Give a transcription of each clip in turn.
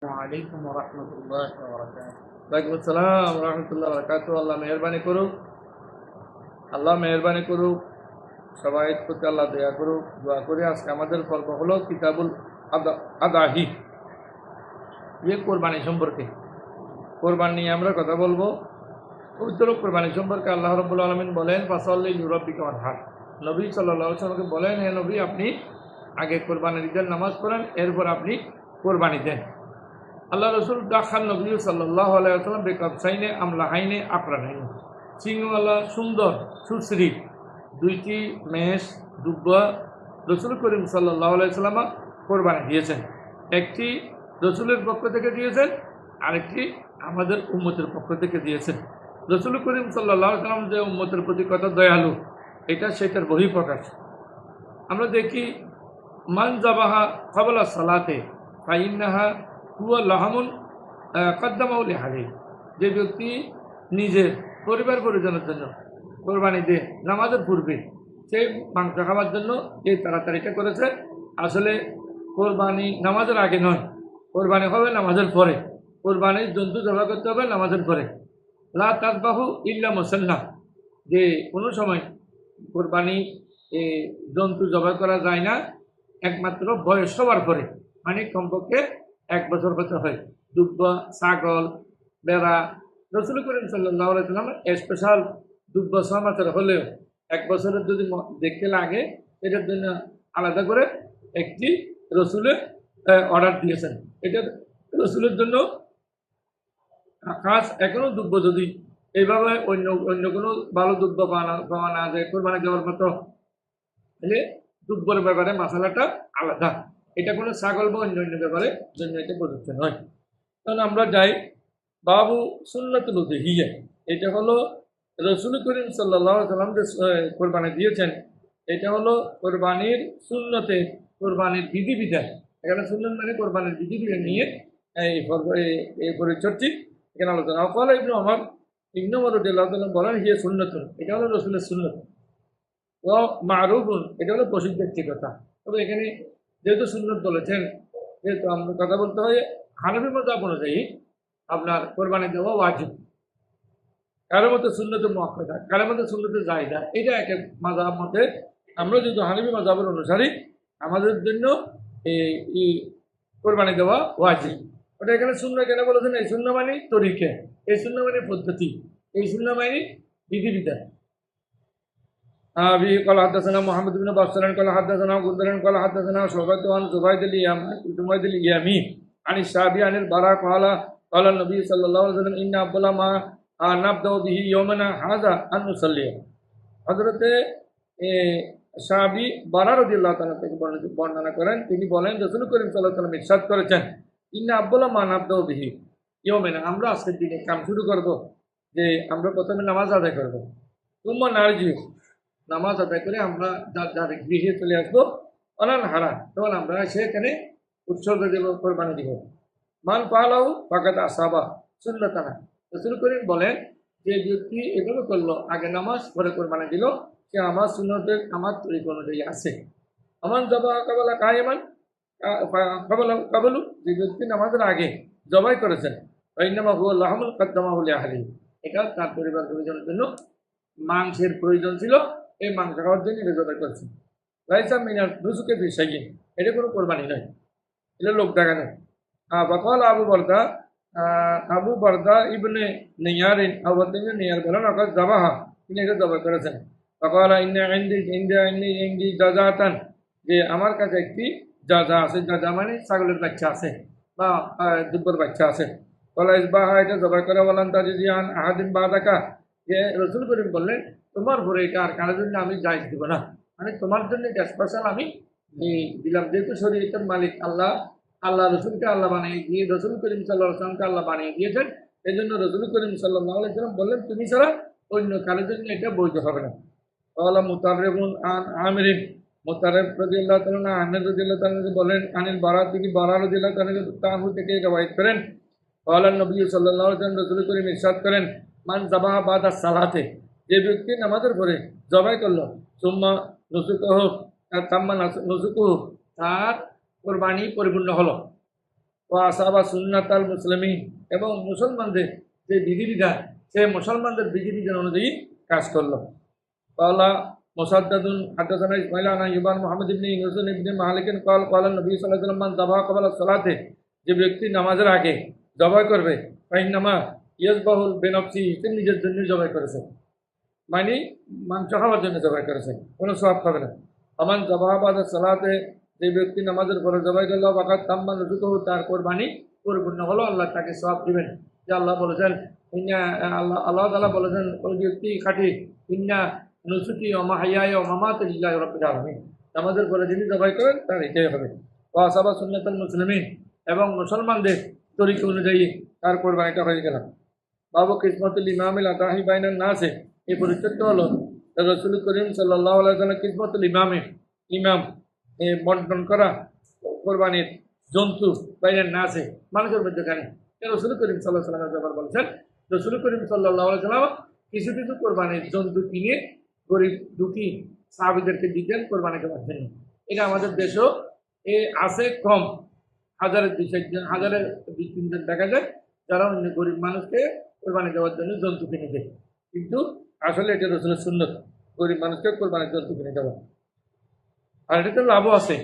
ওয়ালাইকুম রহমতুল্লাহ ওয়ালাইকুম আসসালাম রহমতুল্লাহ বরকাতুহু। আল্লাহ মেহরবানি করুক, আল্লাহ মেহরবানি করুক, সবাই প্রতি আল্লাহ দয়া করুক। দোয়া করে আজকে আমাদের পর্ব হলো কিতাবুল আদাহি, কোরবানি সম্পর্কে। কোরবানি নিয়ে আমরা কথা বলবো। পবিত্র কোরবানি সম্পর্কে আল্লাহ রাব্বুল আলামিন বলেন, ফাসাল্লি লিরাব্বিকা ওয়ানহার। নবী সাল্লাল্লাহু আলাইহি ওয়াসাল্লামকে বলেন, হে নবী, আপনি আগে কোরবানির ঈদের নামাজ পড়েন, এরপর আপনি কোরবানি দেন। আল্লাহ রসুল দাখান নবী সাল্লাল্লাহু আলাইহি ওয়াসাল্লাম বেকাবসাইনে আমলাহাইনে আকরানাইনে, সিংহওয়ালা সুন্দর সুশ্রী দুইটি মেষ দুব্বা রসুল করিম সাল্লাল্লাহু আলাইহি ওয়াসাল্লাম কোরবানি দিয়েছেন। একটি রসুলের পক্ষ থেকে দিয়েছেন, আরেকটি আমাদের উম্মতের পক্ষ থেকে দিয়েছেন। রসুল করিম সাল্লাল্লাহু আলাইহি ওয়াসাল্লাম যে উম্মতের প্রতি কত দয়ালু, এটা সেটার বহিঃপ্রকাশ। আমরা দেখি, মান জাবাহা ক্বাবলা সালাতে ফাইন্নাহা হুয়া লাহামুন কদ্দামাউ লিহাদি। যে ব্যক্তি নিজের পরিবার পরিজনের জন্য কোরবানি দেয় নামাজের পূর্বে, সেই মাংস খাওয়ার জন্য এই তাড়াতাড়িটা করেছে। আসলে কোরবানি নামাজের আগে নয়, কোরবানি হবে নামাজের পরে। কোরবানির জন্তু জবাই করতে হবে নামাজের পরে। লা তাযবাহু ইল্লা মুসাল্লাহ, যে কোনো সময় কোরবানি জন্তু জবাই করা যায় না, একমাত্র বয়স হওয়ার পরে, মানে কমপক্ষে 1 বছর হতে হয়। দুব্বা, ছাগল, বেড়া, রসুল করিম সাল্লাল্লাহু আলাইহি ওয়াসাল্লাম স্পেশাল দুব্বা 6 মাসের হলেও 1 বছরের যদি দেখতে লাগে, এটার জন্য আলাদা করে একটি রসুলের অর্ডার দিয়েছেন। এটা রসুলের জন্য খাস। এখনো দুব্ব যদি এইভাবে অন্য অন্য কোনো ভালো দুব্ব পাওয়া না যায় কোরবানি দেওয়ার মতো, তাহলে দুব্বর ব্যাপারে মশালাটা আলাদা। এটা কোনো ছাগল বা অন্য অন্য ব্যাপারে জন্য এটা প্রযোজ্য নয়। তখন আমরা যাই বাবু সুন্নাতুল উযহিয়া। এটা হলো রসুল করিম সাল্লাল্লাহু আলাইহি ওয়াসাল্লাম যে কোরবানি দিয়েছেন, এটা হলো কোরবানির সুন্নতে, কোরবানির বিধিবিধান। এখানে সুন্নত মানে কোরবানির বিধিবিধান নিয়ে এই পরিচর্যা এখানে আলোচনা। অকল ইবনে ওমর রাদিয়াল্লাহু তাআলা বলেন, হিয়া সুন্নাতুন, এটা হলো রসুলের সুন্নত। ও মারুফুন, এটা হলো প্রসিদ্ধ একটি কথা। তবে এখানে যেহেতু সুন্নত বলেছেন, যেহেতু আমরা কথা বলতে হয় হানাফি মাযহাব অনুযায়ী আপনার কোরবানি দেওয়া ওয়াজিব। কারোর মধ্যে সুন্নত মুআক্কাদা, কারোর মধ্যে সুন্নত জায়েদা, এটা এক এক মাযহাব মতে। আমরা যেহেতু হানাফি মাযহাবের অনুসারী, আমাদের জন্য এই কোরবানি দেওয়া ওয়াজিব। ওটা এখানে শূন্য কেন বলেছেন? এই শূন্য মানে তরিকে, এই শূন্য মানে পদ্ধতি, এই শূন্য মানে বিধিবিধান। أبي قال حدثنا محمد بن بشار قال حدثنا غندر قال حدثنا شعبة عن زبيد اليامي عن الشعبي عن البراء قال قال النبي صلى الله عليه وسلم إن أفضل ما نبدأ به يومنا هذا أن نصلي। হযরত শাবি বারা রাদিয়াল্লাহু তাআলা থেকে বর্ণনা করেন, তিনি বলেন রাসূল করিম সাল্লাল্লাহু আলাইহি ওয়াসাল্লাম ইরশাদ করেছেন, ইন্না আফদালা মা নাবদাউ বিহি ইয়াওমিনা, আমরা আজকের দিনে কাম শুরু করব যে আমরা প্রথমে নামাজ আদায় করব, তুম্মা নারজি, নামাজ আদায় করে আমরা যার গৃহে চলে আসবো, অনান হারা, তখন আমরা সেখানে উৎসর্গ দেব, কোরবানি দিব। মান পালাউ ফাকাদ আসাবা সুন্নাতানা। রাসূল করিম বলেন, যে ব্যক্তি এভাবে করলো, আগে নামাজ পরে কোরবানি দিল, সে আমার সুন্নতের আমার তরিকা অনুযায়ী আছে। আমান জবা কাবালা কায়েমান কাবালু, যে ব্যক্তি নামাজের আগে জবাই করেছেন, ইন্নামা হুয়া লাহমুল কাদ্দামাহু লিআহলি, এটা তার পরিবার পরিজনের জন্য মাংসের প্রয়োজন ছিল, এই মাংস খাওয়ার জন্য এটা জবাই করেছে। লাইসা মিনার নুসুকে ফি শাইইন, এটা কোনো কোরবানি নয়, এটা লোক দেখানো। বাকাল আবু বারদা ইবনে নিয়ারিন, আবু বারদা ইবনে নিয়ার বলেন, অকাল জাবাহা, তিনি এটা জবাই করেছেন। বাকাল ইন্দি জাজাতান, যে আমার কাছে একটি জাজা আছে, জাজা মানে ছাগলের বাচ্চা আছে বা দুব্বর বাচ্চা আছে। বলা ইসবাহা, এটা জবাই করে। বলেন তাজিয়ান আহাদিন বাদাকা, যে রসুল করিম বললেন, তোমার ভরে এটা আর কারোর জন্য আমি জায়েজ দিব না, মানে তোমার জন্য এটা স্পেশাল আমি দিলাম। যেহেতু শরীয়তের মালিক আল্লাহ, আল্লাহ রসুলকে আল্লাহ বানিয়ে দিয়ে, রসুল করিম সাল্লাল্লাহু আলাইহি ওয়াসাল্লামকে আল্লাহ বানিয়ে দিয়েছেন, এই জন্য রসুল করিম সাল্লাল্লাহু আলাইহি ওয়াসাল্লাম বললেন, তুমি ছাড়া অন্য কারোর জন্য এটা বৈধ হবে না। আল্লাহ মুতাররিবুন আন আমিরিন, মুতাররিব রাদিয়াল্লাহু তাআলা আমির রাদিয়াল্লাহু তাআলা বলেন, আনিল বারা, তিনি বারা রাদিয়াল্লাহু তাআলা থেকে রওয়ায়াত করেন, আল্লাহ নবী সাল্লাল্লাহু আলাইহি ওয়াসাল্লাম রসুল করিম ইরশাদ করেন, মান যাবাহা বাদা সালাতে, যে ব্যক্তি নামাজের পরে জবাই করলো, সুম্মা নুসুকুহু, তাম্মা নুসুকুহু, তার কোরবানি পরিপূর্ণ হলো। ও আসাবা সুন্নাতাল মুসলিমিন, এবং মুসলমানদের যে বিধিবিধান সে মুসলমানদের বিধিবিধান অনুযায়ী কাজ করলো। قال مسدد حدثنا اسماعيل عن ايوب عن محمد بن يونس بن مالك قال قال النبي صلى الله عليه وسلم من ذبح قبل الصلاه, যে ব্যক্তি নামাজের আগে জবাই করবে ফাইন্নামা ইয়াজবাহুল বিনফসি, তিনি নিজের জন্য জবাই করেছেন, মানে মাংস খাওয়ার জন্য জবাই করেছেন, কোনো সওয়াব পাবে না। আমান জবাহ বাদা সালাতে, যে ব্যক্তি নামাজের পরে জবাই করলো বাকাত তাম্মান রুজুকু, তার কোরবানি পরিপূর্ণ হলো, আল্লাহ তাকে সওয়াব দিবেন। যে আল্লাহ বলেছেন ইন্না, আল্লাহ তাআলা বলেছেন ওই ব্যক্তি খাঁটি, ইন্না নুসুকি ওয়া মাহইয়ায়া ওয়া মামাতি লিল্লাহি রাব্বিল আলামিন, নামাজের পরে যিনি জবাই করেন তার এটাই হবে। ওয়া আসাবা সুন্নাতুল মুসলিমিন, এবং মুসলমানদের তরিকা অনুযায়ী তার কোরবানিটা হয়ে গেল। বাবু কিসমতুল ইমামিল আতাহি বাইনান নাসে, এই পরিচ্ছেদটা হলো রাসূল করিম সাল্লাল্লাহু আলাইহি ওয়াসাল্লাম কিসমতুল ইমাম বন্টন করা কোরবানির জন্তু বাইনান নাসে, মানুষের মধ্যখানে। রাসূল করিম সাল্লাল্লাহু আলাইহি ওয়াসাল্লামের ব্যাপার বলেছেন, রাসূল করিম সাল্লাল্লাহু আলাইহি ওয়াসাল্লাম কিছু কিছু কোরবানির জন্তু কিনে গরিব দুঃখী সাহাবীদেরকে দিতেন কোরবানি দেওয়ার জন্য। এটা আমাদের দেশেও আছে কম, হাজারের 2-1 হাজারের 2-3 দেখা যায় যারা অন্য গরিব মানুষকে কোরবানি দেওয়ার জন্য জন্তু কিনে দেয়, কিন্তু আসলে এটা রাসূলের সুন্নত, গরিব মানুষকে কোরবানির জন্তু কিনে দেওয়া। আর এটাতে লাভও আছে,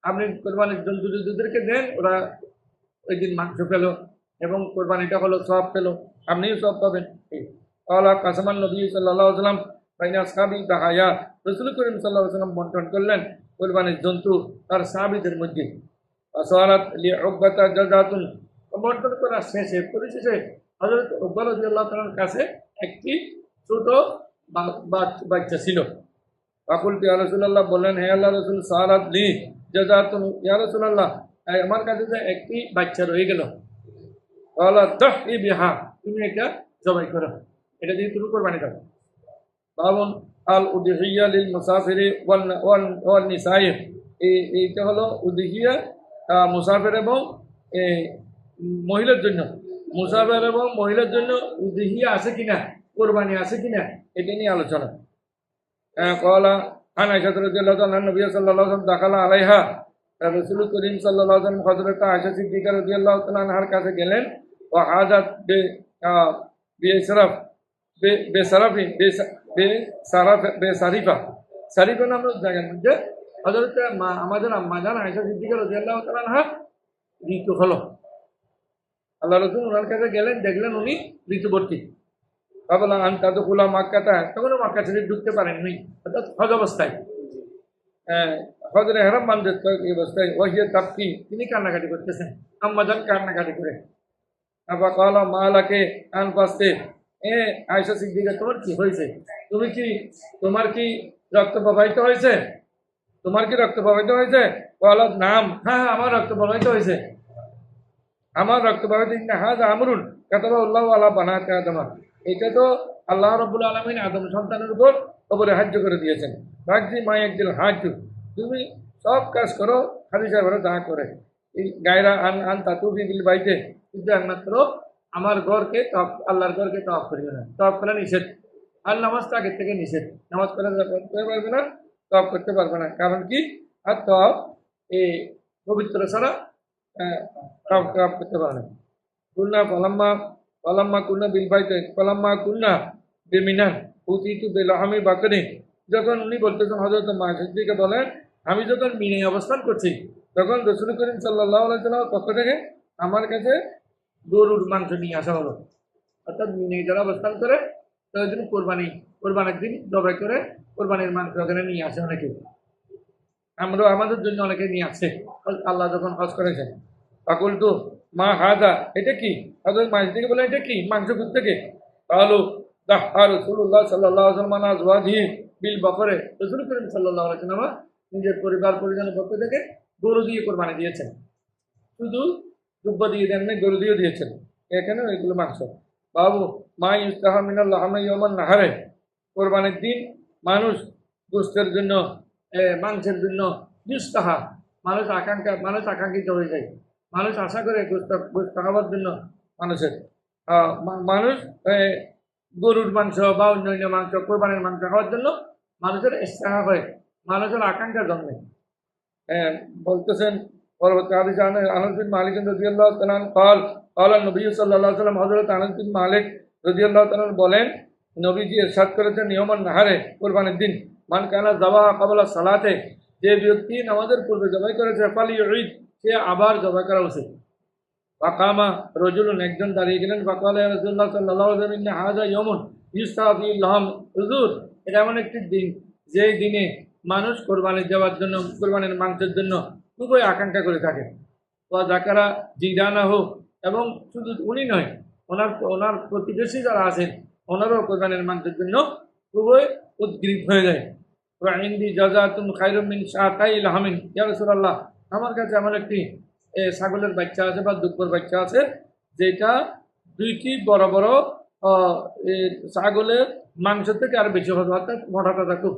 আপনি কোরবানির জন্তু যুদ্ধদেরকে দেন, ওরা ওই দিন মাংস পেল এবং কোরবানিটা হলো সওয়াব পেল, আপনিও সওয়াব পাবেন। আলা কাসামান নবী সাল্লাল্লাহু আলাইহি ওয়াসাল্লাম বাইনা আসহাবি দাহায়া, রাসূল করিম সাল্লাল্লাহু আলাইহি ওয়াসাল্লাম বন্টন করলেন কোরবানির জন্তু তার সাহাবীদের মধ্যে। আসওয়ারাত লিউকবাতা জাযাতুন, বন্টন করা শেষে পরিশেষে হযরত উকবা রাদিয়াল্লাহু তাআলার কাছে একটি ছোট বাচ্চা ছিল। ফাকুলতু ইয়া রাসূলুল্লাহ, বললেন হে আল্লাহর রাসূল, সারাত লি জাযাতুন ইয়া রাসূলুল্লাহ, আমার কাছে যে একটি বাচ্চা রয়ে গেল। ক্বালা দাহি বিহা, তুমি এটা জবাই করো, এটা দিয়ে তুমি কোরবানি দাও। বাবুন আল উদহিয়া লিল মুসাফিরি ওয়ান নিসাই, এইটা হলো উদহিয়া মুসাফির এবং মহিলার জন্য, মুসাফির এবং মহিলার জন্য উদহিয়া আছে কিনা, কোরবানি আছে কিনা, এটা নিয়ে আলোচনা। ক্বালা আন আয়েশা রাদিয়াল্লাহু আনহা নবী সাল্লাল্লাহু আলাইহি ওয়াসাল্লাম দাখালা আলাইহা, রাসূল করিম সাল্লাল্লাহু আলাইহি ওয়াসাল্লাম হযরত আয়েশা সিদ্দিকা রাদিয়াল্লাহু তাআলা আনহার কাছে গেলেন। ওয়া হাদাত বেসারিফা, সারিফা নামের জায়গার মধ্যে হযরত আমাদের আম্মা জান আয়েশা সিদ্দিকা রাদিয়াল্লাহু তাআলা আনহা ঋতু হলো। আল্লাহ রাসূল ওনার কাছে গেলেন, দেখলেন উনি ঋতুবর্তী। বাবলা আনতা তো খোলা মাক্কাটা, তখনও মক্কা শরীফ ঢুকতে পারেননি, অর্থাৎ হজ অবস্থায়, হজরে হেরাম বান্ধে এই অবস্থায়। ওয়াহিয়া তাবকি, তিনি কান্নাকাটি করতেছেন, আম্মা জান কান্নাকাটি করে। আবা কালা মালাকে আন পাস্তে, আয়েশা সিদ্দিকা তোমার কি হয়েছে, তোমার কি রক্ত প্রবাহিত হয়েছে, তোমার কি রক্ত প্রবাহিত হয়েছে? বলো নাম, হ্যাঁ আমার রক্ত প্রবাহিত হয়েছে, আমার রক্ত প্রবাহিত। হাযা আমরুন কাতাবাহুল্লাহু আলা বানাতি আদম, এটা তো আল্লাহ রাব্বুল আলামিন আদম সন্তানের উপর কবরে হাজ্য করে দিয়েছেন। ভাগজি মা একদিন হাজ্য, তুমি সব কাজ করো হাদিসা ঘরে যা করে, এই গায়রা আন তাতুফি বিল বাইতে, কিন্তু একমাত্র আমার ঘরকে আল্লাহর ঘরকে তওয়াফ করিও না, তওয়াফ করা নিষেধ। আর নামাজটা আগের থেকে নিষেধ, নামাজ করা করতে পারবে না, তওয়াফ করতে পারবে না, কারণ কি আর তওয়াফ এই পবিত্র ছাড়া তওয়াফ করতে পারে না। কুলনা পালাম্মা কুলনা বিল বাইতে পালাম্মা কুলনা বেমিনান উতিতু বিলহামি বাকরি, যখন উনি বলতেছেন হযরত মা সিদ্দিকা বলেন, আমি যখন মিনে অবস্থান করছি তখন রাসূল করিম সাল্লাল্লাহু আলাইহি ওয়াসাল্লামের পক্ষ থেকে আমার কাছে গরুর মাংস নিয়ে আসা হলো। অর্থাৎ মিনে যারা অবস্থান করে তাদের জন্য কোরবানির দিন জবাই করে কোরবানির মাংস ওখানে নিয়ে আসে অনেকে, আমরা আমাদের জন্য অনেকে নিয়ে আসে আল্লাহ যখন হজ করেছেন। পাকুল তো মা হাজা, এটা কি? হযরত মা সিদ্দিকা বলেন এটা কি, মাংস কোথা থেকে? কালু দাহা রাসূলুল্লাহ সাল্লাল্লাহু আলাইহি ওয়াসাল্লাম আজওয়াজিহি বিল বকরে, রাসূল করিম সাল্লাল্লাহু আলাইহি ওয়াসাল্লাম নিজের পরিবার পরিজনের পক্ষ থেকে গরু দিয়ে কোরবানি দিয়েছেন, শুধু দুব্বা দিয়ে দেন না, গরু দিয়েও দিয়েছেন, এখানে এগুলো মাংস। বাবু মা ইউস্তাহা মিনাল লাহমি ইয়াওমান নাহারে, কোরবানির দিন মানুষ গোশতের জন্য মাংসের জন্য ইউস্তাহা, মানুষ আকাঙ্ক্ষিত হয়ে যায়, মানুষ আশা করে গোশত খাওয়ার জন্য মানুষ গরুর মাংস বা অন্যান্য মাংস কোরবানির মাংস খাওয়ার জন্য মানুষের ইস্তেহা হয়, মানুষের আকাঙ্ক্ষা জন্মে। বলতেছেন পরবর্তী হাদিসে আনাস বিন মালিক রাদিয়াল্লাহু তাআলা قال قال النبي صلى الله عليه وسلم হযরত আনাস বিন মালিক রাদিয়াল্লাহু তাআলা বলেন নবীজি ইরশাদ করেছেন নিয়মান নাহারে কুরবানির দিন মান কানা যাবা ক্বাবলা সালাতে যে ব্যক্তি নামাজের পূর্বে জবাই করেছে ফালি ঈদ সে আবার জবাই করা উচিত ফাকামা রাজুলুন একজন দাঁড়িয়ে গেলেন ফাকালা ইয়া রাসূলুল্লাহ সাল্লাল্লাহু আলাইহি ওয়াসাল্লাম ইন্না হাযা ইয়াউমুন ইউস্তাফি লাহম হুজুর এটা এমন একটি দিন যেই দিনে মানুষ কোরবানি দেওয়ার জন্য কোরবানির মাংসের জন্য খুবই আকাঙ্ক্ষা করে থাকে ওয়া যাকারা জিদানাহু এবং শুধু উনি নয় ওনার ওনার প্রতিবেশী যারা আছেন ওনারও কোরবানির মাংসের জন্য খুবই উদ্গ্রীব হয়ে যায় ওয়া ইনদি জাযাতুন খায়রুম মিন শাতাই লাহমিন ইয়া রাসূলুল্লাহ আমার কাছে এমন একটি ছাগলের বাচ্চা আছে বা দুব্বর বাচ্চা আছে যেটা দুইটি বড় বড় ছাগলের মাংস থেকে আর বেশি হবে অর্থাৎ মোটা টাটা খুব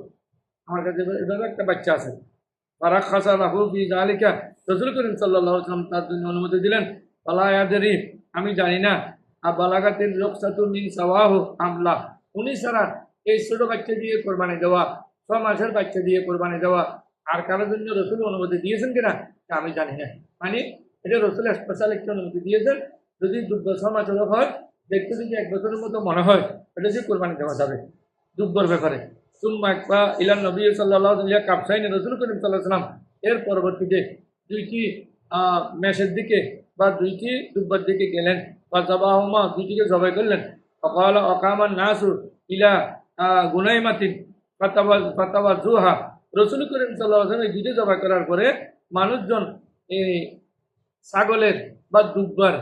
আমার কাছে এভাবে একটা বাচ্চা আছে ফারাক খাসা লাহু ফি যালিকা রাসূল করিম সাল্লাল্লাহু আলাইহি ওয়াসাল্লাম তার জন্য অনুমতি দিলেন ফালা ইয়াদরি আমি জানি না বালাগাতির রুখসাতু মিন সাওয়াহু আমলা উনি ছাড়া এই ছোট বাচ্চা দিয়ে কোরবানি দেওয়া 6 মাসের বাচ্চা দিয়ে কোরবানি দেওয়া আর কারোর জন্য রসুল অনুমতি দিয়েছেন কিনা তা আমি জানি না মানে এটা রসুল স্পেশাল একটা অনুমতি দিয়েছেন যদি 2 বছর মাসের হয় দেখতে যদি 1 বছরের মতো মনে হয় এটা যে কোরবানি দেওয়া যাবে দুব্বর ব্যাপারে সুম্মা একবা ইলান নবী সাল্লাল্লাহু আলাইহি ওয়া কাবসাইন রাসূল করিম সাল্লাল্লাহু আলাইহি ওয়াসাল্লাম এর পরবর্তীতে দুইটি মেষের দিকে বা দুইটি দুব্বর দিকে গেলেন বা যাবাহুমা দুইটিকে জবাই করলেন ফাকালা আকামান নাসু ইলা গুনাইমাতিন ফাতাওয়া জুহা রাসূল করিম সাল্লাল্লাহু আলাইহি ওয়াসাল্লাম দুইটি জবাই করার পরে মানুষজন এই ছাগলের বা দুব্বার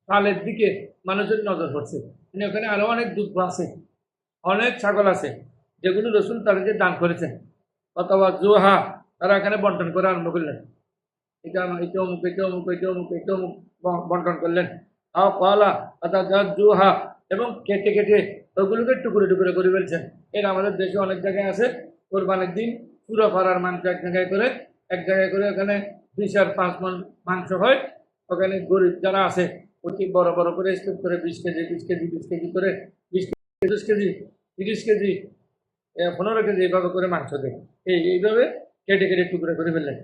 তালের দিকে মানুষের নজর পড়ছে মানে ওখানে আরো অনেক দুব্বা আছে অনেক ছাগল আছে যেগুলো রসুল তাদেরকে দান করেছেন অথবা জোহা তারা এখানে বন্টন করে আরম্ভ করলেন এটা এটা অমুক এটা অমুক এটা অমুক এটা অমুক বন্টন করলেন আও কলা অর্থাৎ জোহা এবং কেটে কেটে ওগুলোকে টুকরো টুকরো করে ফেলছেন এটা আমাদের দেশে অনেক জায়গায় আছে কোরবানির দিন পুরো পাড়ার মাংস এক জায়গায় করে ওখানে 2 আর 5 মণ মাংস হয় ওখানে গরিব যারা আছে অতি বড় বড় করে স্টোভ করে 20 কেজি 20 কেজি 20 কেজি করে 20 কেজি 30 কেজি 15 কেজি এইভাবে করে মাংস দেয় এইভাবে কেটে কেটে টুকরো করে ফেললেন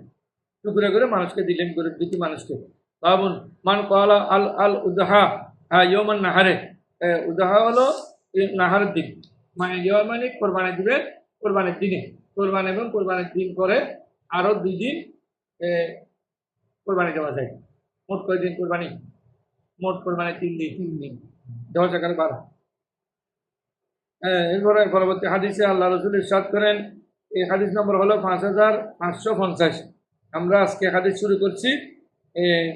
টুকরো করে মানুষকে দিলেন গরিব দুটি মানুষকে বাবুন মান কলা আল আল উদহা ইয়মান নাহারে উদহা হলো নাহারের দিন মানে মানে কোরবানি দিবে কোরবানির দিনে কোরবানি এবং কোরবানির দিন পরে আরো 2 দিন কোরবানি দেওয়া যায় মোট কয়দিন কোরবানি মোট কোরবানি 3 দিন দেওয়া যায় 12 এরপরে পরবর্তী হাদিসে আল্লাহ রসুল ইরশাদ করেন এই হাদিস নম্বর হলো 5550 আমরা আজকে হাদিস শুরু করছি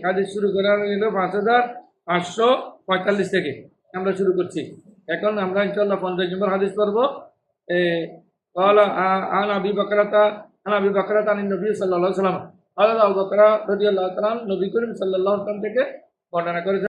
হাদিস শুরু করার হলো 5545 থেকে আমরা শুরু করছি এখন আমরা ইনশাআল্লাহ 50 নম্বর হাদিস পড়ব قال عن ابي بكرة عن النبي صلى الله عليه وسلم قال ابو بكر رضي الله تعالى নবী করিম সাল্লাল্লাহু আলাইহি ওয়াসাল্লাম থেকে বর্ণনা করেছেন